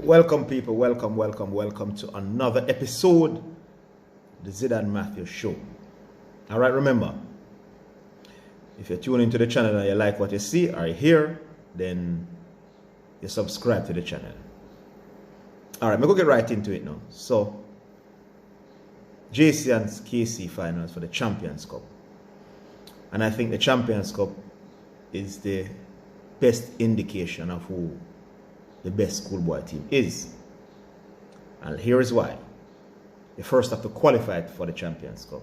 Welcome, people. Welcome to another episode of the Zidane Matthews Show. All right, remember, if you're tuning into the channel and you like what you see or you hear, then you subscribe to the channel. All right, I'm going to get right into it now. So, JC and KC finals for the Champions Cup. And I think the Champions Cup is the best indication of who the best schoolboy team is. And here is why. You first have to qualify for the Champions Cup.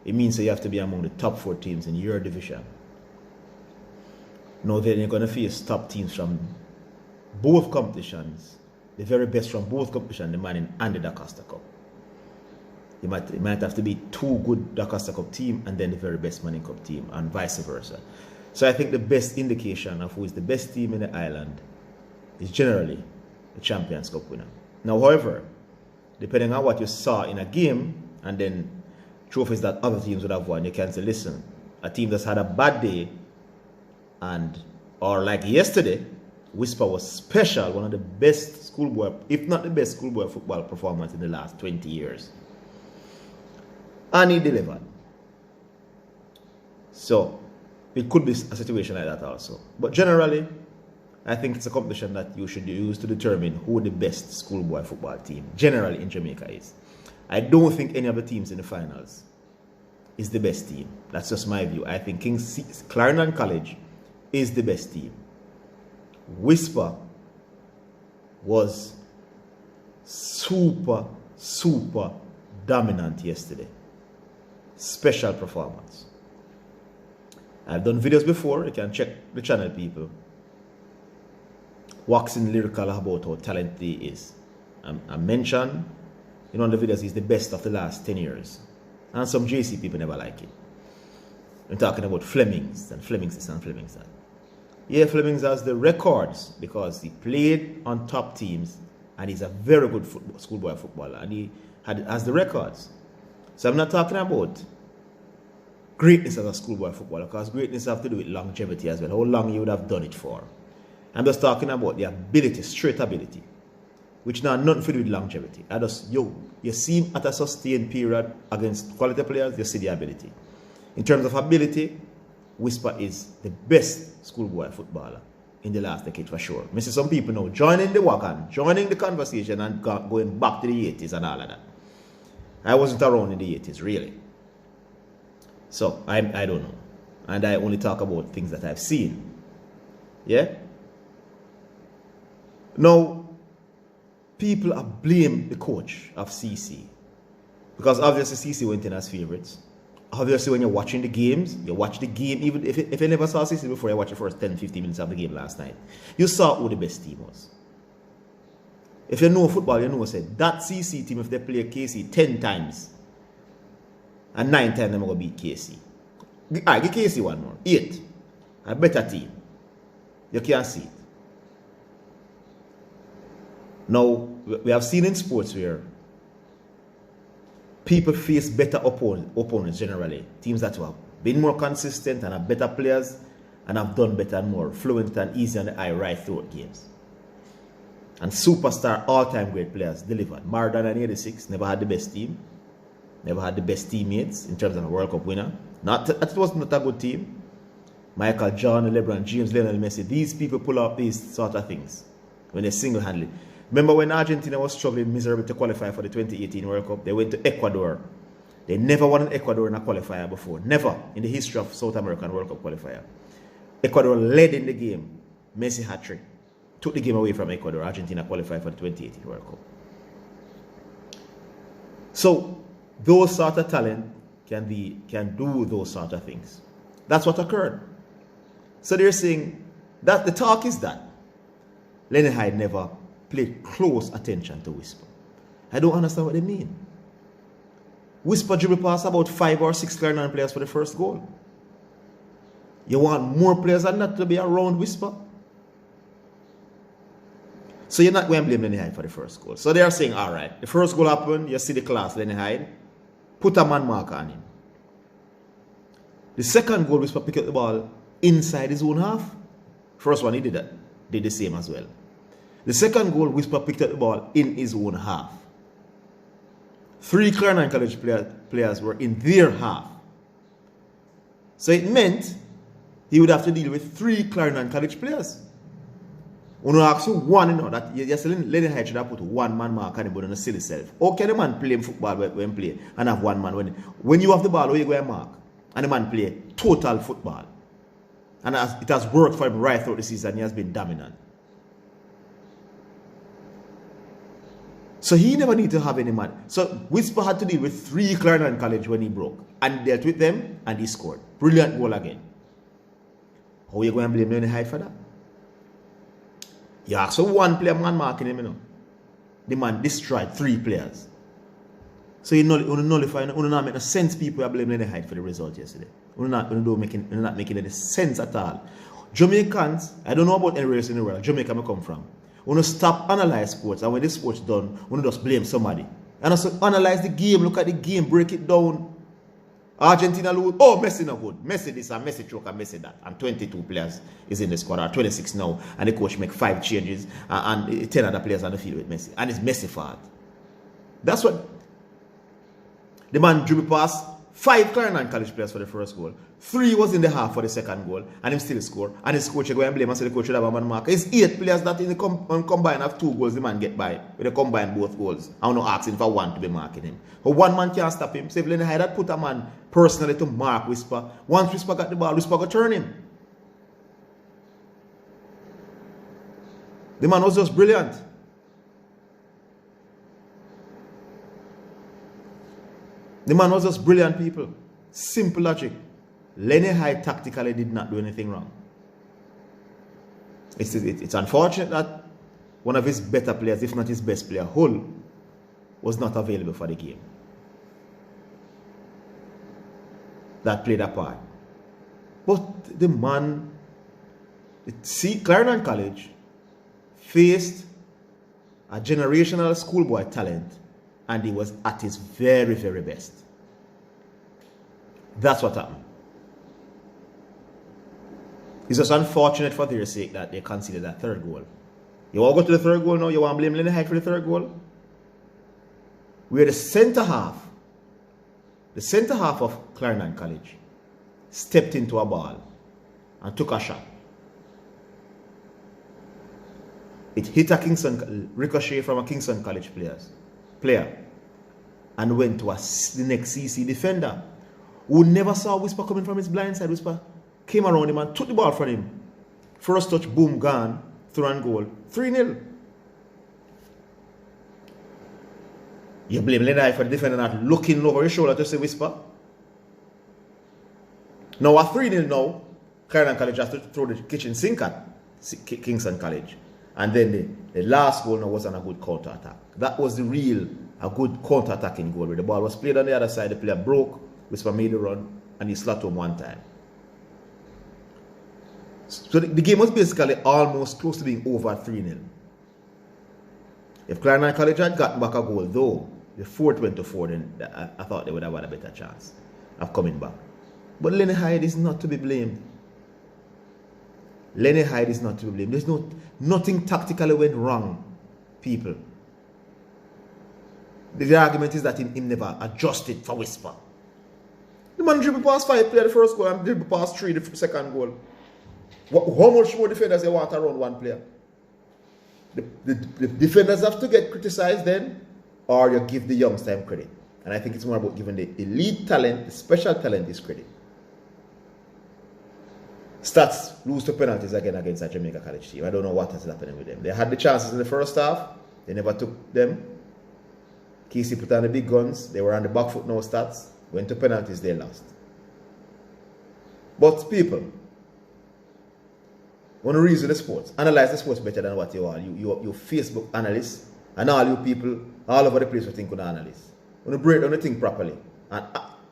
It means that you have to be among the top 4 teams in your division. Now then you're going to face top teams from both competitions, the very best from both competitions, the Manning and the Da Costa Cup. You might have to be 2 good Da Costa Cup team and then the very best Manning Cup team, and vice versa. So I think the best indication of who is the best team in the island is generally the Champions Cup winner. Now, however, depending on what you saw in a game and then trophies that other teams would have won, you can say, listen, a team that's had a bad day or like yesterday, Whisper was special, one of the best schoolboy, if not the best schoolboy football performance in the last 20 years. And he delivered. So, it could be a situation like that also. But generally, I think it's a competition that you should use to determine who the best schoolboy football team generally in Jamaica is. I don't think any of the teams in the finals is the best team. That's just my view. I think Clarendon College is the best team. Whisper was super dominant yesterday. Special performance. I've done videos before. You can check the channel, people. Waxing lyrical about how talented he is. I mentioned, in one of the videos, he's the best of the last 10 years. And some JC people never like it. I'm talking about Flemings and Flemings this and Flemings that. Yeah, Flemings has the records because he played on top teams and he's a very good schoolboy footballer and he has the records. So I'm not talking about greatness as a schoolboy footballer, because greatness has to do with longevity as well, how long you would have done it for. I'm just talking about the ability, straight ability, which now nothing to do with longevity. You see him at a sustained period against quality players, you see the ability. In terms of ability, Whisper is the best schoolboy footballer in the last decade for sure. I see some people now joining the wagon, joining the conversation and going back to the 80s and all of that. I wasn't around in the 80s, really. So, I don't know. And I only talk about things that I've seen. Yeah? Now, people are blaming the coach of CC. Because obviously CC went in as favorites. Obviously when you're watching the games, you watch the game, even if you never saw CC before, you watched the first 10-15 minutes of the game last night. You saw who the best team was. If you know football, you know that CC team, if they play KC 10 times, and 9 times they're going to beat KC. Alright, give KC one more. 8. A better team. You can't see it. Now, we have seen in sports where people face better opponents generally. Teams that have been more consistent and have better players and have done better and more fluent and easy on the eye right throughout games. And superstar all-time great players delivered. Maradona in '86 never had the best team. Never had the best teammates in terms of a World Cup winner. It was not a good team. Michael, John, LeBron, James, Lionel Messi, these people pull up these sort of things when they single-handedly. Remember when Argentina was struggling miserably to qualify for the 2018 World Cup? They went to Ecuador. They never won in Ecuador in a qualifier before. Never in the history of South American World Cup qualifier. Ecuador led in the game. Messi hat-trick. Took the game away from Ecuador. Argentina qualified for the 2018 World Cup. So, those sort of talent can do those sort of things. That's what occurred. So they're saying that the talk is that Lenny Hyde never paid close attention to Whisper. I don't understand what they mean. Whisper dribble past about 5 or 6 Clarendon players for the first goal. You want more players than that to be around Whisper? So you're not going to blame Lenny Hyde for the first goal. So they are saying, all right, the first goal happened, you see the class, Lenny Hyde, put a man mark on him. The second goal, Whisper picked up the ball inside his own half. First one, he did the same as well. The second goal, Whisper picked up the ball in his own half. 3 Clarendon College players were in their half. So it meant he would have to deal with 3 Clarendon College players. When you ask one, you know, that you're saying Lenny Hyde should have put one man mark on the ball on a silly self. How can a man play football when play and have one man when you have the ball, where you go and mark? And the man play total football. And it has worked for him right throughout the season. He has been dominant. So he never need to have any man. So Whisper had to deal with 3 Clarendon College when he broke. And dealt with them and he scored. Brilliant goal again. How are you going to blame Lenny Hyde for that? You ask for one player man marking him, you know. The man destroyed 3 players. So you nullify, you not make no sense. People are blaming Lenny Hyde for the result yesterday. You're not making any sense at all. Jamaicans, I don't know about any race in the world. Jamaica I come from. You stop analyze sports, and when the sports done, you just blame somebody. And also analyze the game, look at the game, break it down. Argentina lose. Oh, Messi not good. Messi this and Messi choke and Messi that. And 22 players is in the squad, or 26 now, and the coach make 5 changes, and 10 other players on the field with Messi. And it's Messi fault. That's what the man dribbled past 5 Clarendon College players for the first goal. 3 was in the half for the second goal, and him still score. And his coach go and blame and say the coach should have a man mark. It's 8 players that in the combine have 2 goals, the man get by. With the combine both goals. I'm not asking for one to be marking him. But one man can't stop him. Say if Lenny Hyde had put a man personally to mark Whisper, once Whisper got the ball, Whisper got turn him. The man was just brilliant. The man was just brilliant, people. Simple logic. Lenny Hyde tactically did not do anything wrong. It's unfortunate that one of his better players, if not his best player, Hull, was not available for the game. That played a part. But the man, Clarendon College faced a generational schoolboy talent, and he was at his very, very best. That's what happened. It's just unfortunate for their sake that they conceded that 3rd goal. You want to go to the 3rd goal now? You want to blame Lenny Hyde for the 3rd goal? Where the centre half of Clarendon College stepped into a ball and took a shot. It hit a ricochet from a Kingston College player and went to the next CC defender who never saw Whisper coming from his blind side. Whisper came around him and took the ball from him. First touch, boom, gone, throw and goal. 3-0. You blame Lenny Hyde for the defender not looking over his shoulder to say Whisper. Now at 3-0 now, Clarendon College has to throw the kitchen sink at Kingston College. And then the last goal now was on a good counter-attack. That was a good counter-attacking goal where the ball was played on the other side, the player broke, Whisper made the run, and he slotted home one time. So the game was basically almost close to being over at 3-0. If Clarendon College had gotten back a goal, though, the 4th went to 4, then I thought they would have had a better chance of coming back. But Lenny Hyde is not to be blamed. Lenny Hyde is not to be blamed. There's nothing tactically went wrong, people. The argument is that him never adjusted for Whisper. The man dribbled past 5 players the first goal and dribbled past 3 the second goal. How much more defenders they want around one player? The defenders have to get criticized then, or you give the youngs time credit. And I think it's more about giving the elite talent, the special talent, this credit. Stats lose to penalties again against a Jamaica College team. I don't know what is happening with them. They had the chances in the first half. They never took them. Casey put on the big guns. They were on the back foot, no stats. Went to penalties, they lost. But people, want to reason the sports, analyze the sports better than what you are. You Facebook analysts, and all you people all over the place who think you're analysts. Want to break down the thing properly and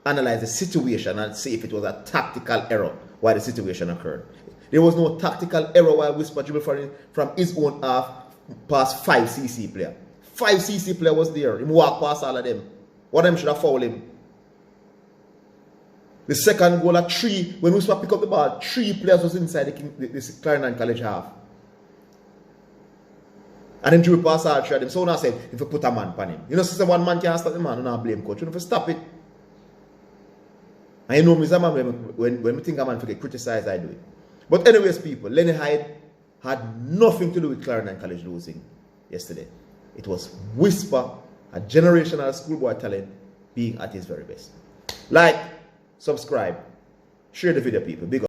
analyze the situation and see if it was a tactical error why the situation occurred. There was no tactical error why Whisper dribbled from his own half past 5 CC player. 5 CC player was there. He walked past all of them. One of them should have fouled him. The second goal at 3, when Whisper picked up the ball, 3 players was inside the Clarendon College half. And then Drew pass all three of them. So now I said, if you put a man upon him. You know, say one man can't stop the man, you don't blame coach. You know, if you stop it. And you know, Mr. Man, when we think a man forget criticize, I do it. But anyways, people, Lenny Hyde had nothing to do with Clarendon College losing yesterday. It was Whisper, a generational schoolboy talent, being at his very best. Like, subscribe, share the video, people. Big up.